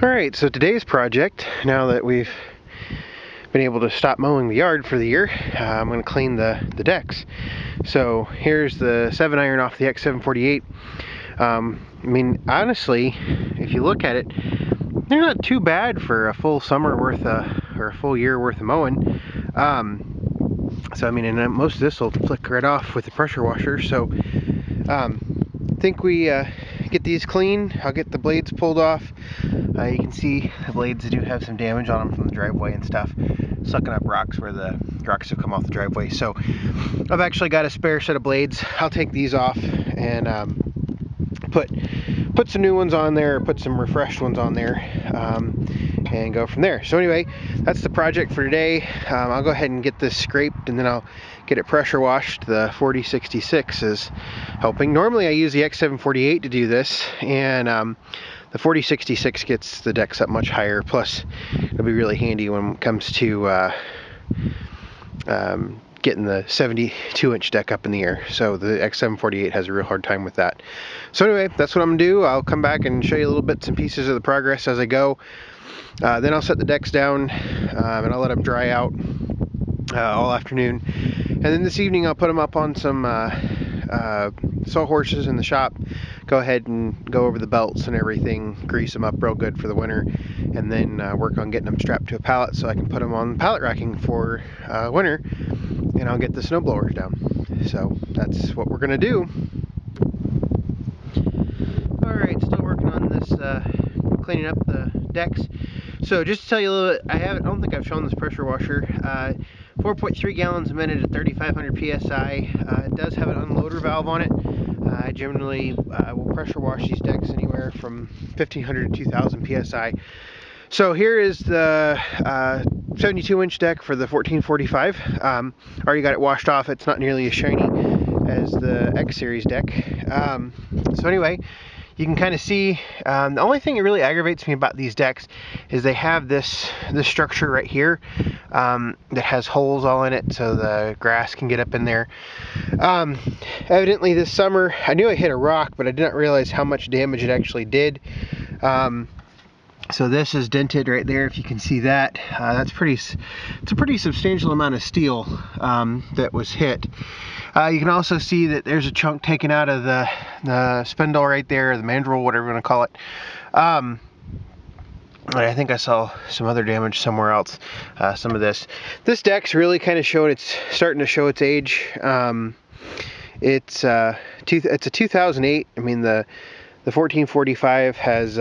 Alright, so today's project, now that we've been able to stop mowing the yard for the year, I'm going to clean the decks. So here's the 7-iron off the X748. I mean, honestly, if you look at it, they're not too bad for a full summer worth of, or a full year worth of mowing. So I mean, and most of this will flick right off with the pressure washer. So I think we get these clean. I'll get the blades pulled off. You can see the blades do have some damage on them from the driveway and stuff, sucking up rocks where the rocks have come off the driveway. So I've actually got a spare set of blades. I'll take these off and put some new ones on there, or put some refreshed ones on there, and go from there. So anyway, that's the project for today. I'll go ahead and get this scraped, and then I'll get it pressure washed. The 4066 is helping. Normally I use the X748 to do this, and the 4066 gets the decks up much higher. Plus, it'll be really handy when it comes to getting the 72-inch deck up in the air. So the X748 has a real hard time with that. So anyway, that's what I'm going to do. I'll come back and show you little bits and pieces of the progress as I go. Then I'll set the decks down, and I'll let them dry out all afternoon. And then this evening I'll put them up on some sawhorses in the shop. Go ahead and go over the belts and everything, grease them up real good for the winter, and then work on getting them strapped to a pallet so I can put them on pallet racking for winter, and I'll get the snow blowers down. So that's what we're gonna do. Alright, still working on this, cleaning up the decks. So just to tell you a little bit, I don't think I've shown this pressure washer. 4.3 gallons a minute at 3,500 psi. It does have an unloader valve on it. I generally will pressure wash these decks anywhere from 1,500 to 2,000 psi. So here is the 72-inch deck for the 1445. Already got it washed off. It's not nearly as shiny as the X series deck. So anyway, you can kind of see, the only thing that really aggravates me about these decks is they have this structure right here that has holes all in it so the grass can get up in there. Evidently this summer, I knew I hit a rock, but I didn't realize how much damage it actually did. So this is dented right there, if you can see that. It's a pretty substantial amount of steel that was hit. You can also see that there's a chunk taken out of the spindle right there, the mandrel, whatever you want to call it. I think I saw some other damage somewhere else. Some of this deck's really kind of starting to show its age. It's a 2008. I mean, the 1445 has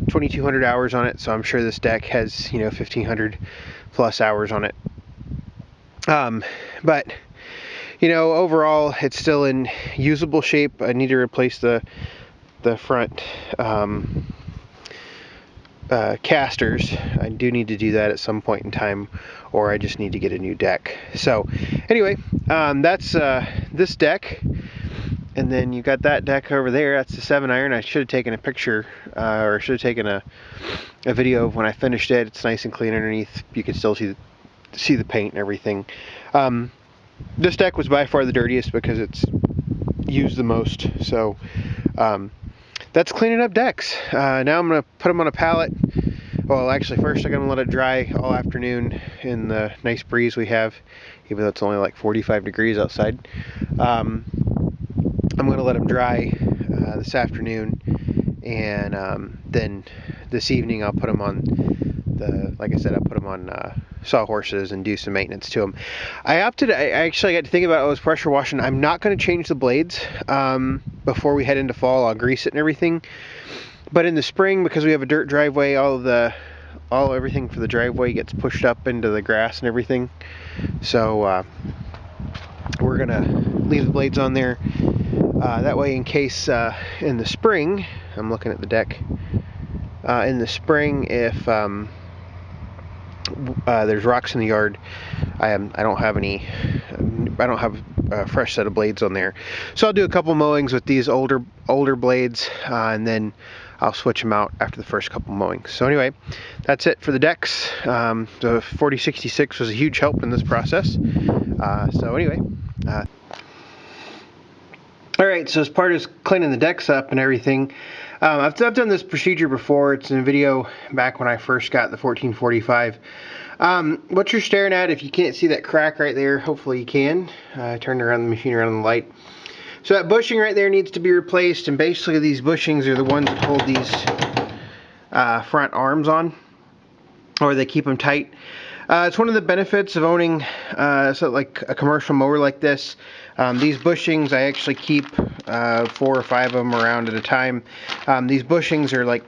2,200 hours on it, so I'm sure this deck has 1,500 plus hours on it. But overall, it's still in usable shape. I need to replace the front casters. I do need to do that at some point in time, or I just need to get a new deck. So anyway, that's this deck. And then you got that deck over there. That's the 7-iron. I should have taken a picture, or should have taken a video of when I finished it. It's nice and clean underneath. You can still see the paint and everything. This deck was by far the dirtiest because it's used the most. So that's cleaning up decks. Now I'm going to put them on a pallet. Well, actually, first I'm going to let it dry all afternoon in the nice breeze we have, even though it's only like 45 degrees outside. I'm going to let them dry this afternoon, and then this evening I'll put them on like I said, I'll put them on sawhorses and do some maintenance to them. I actually got to think about it. I was pressure washing. I'm not going to change the blades before we head into fall. I'll grease it and everything. But in the spring, because we have a dirt driveway, everything for the driveway gets pushed up into the grass and everything. So we're going to leave the blades on there. That way, in case in the spring, I'm looking at the deck, in the spring, if there's rocks in the yard, I don't have a fresh set of blades on there. So I'll do a couple mowings with these older blades, and then I'll switch them out after the first couple mowings. So anyway, that's it for the decks. The 4066 was a huge help in this process. So anyway, Alright, so as part of cleaning the decks up and everything, I've done this procedure before. It's in a video back when I first got the 1445. What you're staring at, if you can't see that crack right there, hopefully you can. I turned around the machine around the light. So that bushing right there needs to be replaced, and basically these bushings are the ones that hold these front arms on, or they keep them tight. It's one of the benefits of owning like a commercial mower like this. These bushings, I actually keep 4 or 5 of them around at a time. These bushings are like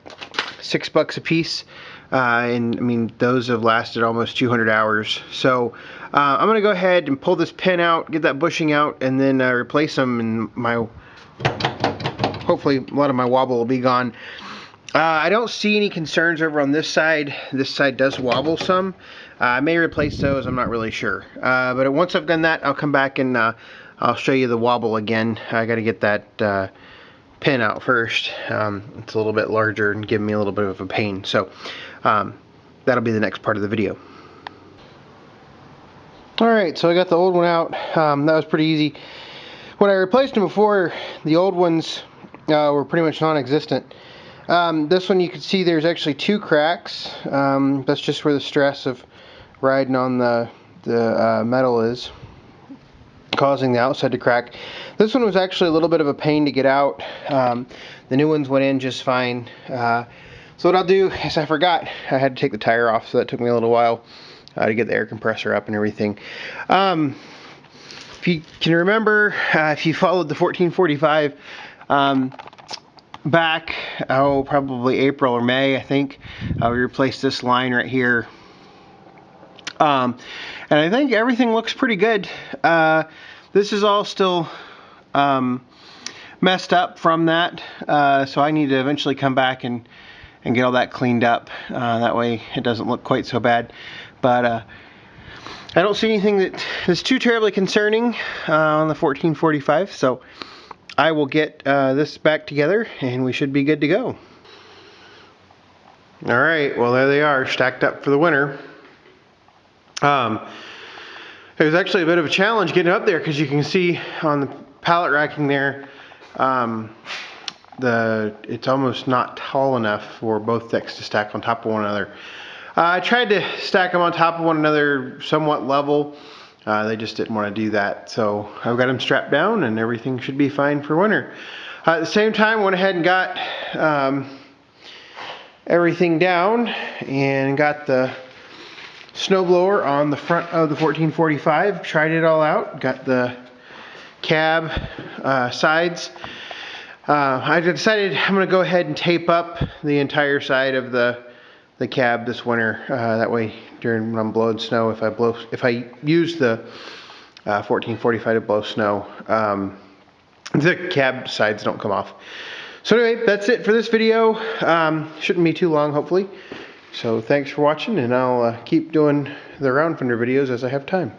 $6 a piece, and I mean those have lasted almost 200 hours. So I'm gonna go ahead and pull this pin out, get that bushing out, and then replace them, and hopefully a lot of my wobble will be gone. I don't see any concerns over on this side. This side does wobble some. I may replace those, I'm not really sure. But once I've done that, I'll come back and I'll show you the wobble again. I got to get that pin out first. It's a little bit larger and give me a little bit of a pain. So that'll be the next part of the video. Alright, so I got the old one out. That was pretty easy. When I replaced them before, the old ones were pretty much non-existent. This one you can see there's actually 2 cracks. That's just where the stress of riding on the metal is causing the outside to crack. This one was actually a little bit of a pain to get out. The new ones went in just fine. So what I'll do is, I forgot I had to take the tire off, so that took me a little while to get the air compressor up and everything. If you can remember, if you followed the 1445 back, probably April or May, I think, we replaced this line right here. And I think everything looks pretty good. This is all still messed up from that, so I need to eventually come back and get all that cleaned up. That way it doesn't look quite so bad. But I don't see anything that is too terribly concerning on the 1445, so I will get this back together and we should be good to go. Alright, well there they are, stacked up for the winter. It was actually a bit of a challenge getting up there, because you can see on the pallet racking there, it's almost not tall enough for both decks to stack on top of one another. I tried to stack them on top of one another somewhat level. They just didn't want to do that, so I've got them strapped down and everything should be fine for winter. At the same time, went ahead and got everything down and got the snowblower on the front of the 1445. Tried it all out. Got the cab sides. I decided I'm going to go ahead and tape up the entire side of the cab this winter. That way, when I'm blowing snow, if I use the 1445 to blow snow, the cab sides don't come off. So anyway, that's it for this video. Shouldn't be too long, hopefully. So thanks for watching, and I'll keep doing the round fender videos as I have time.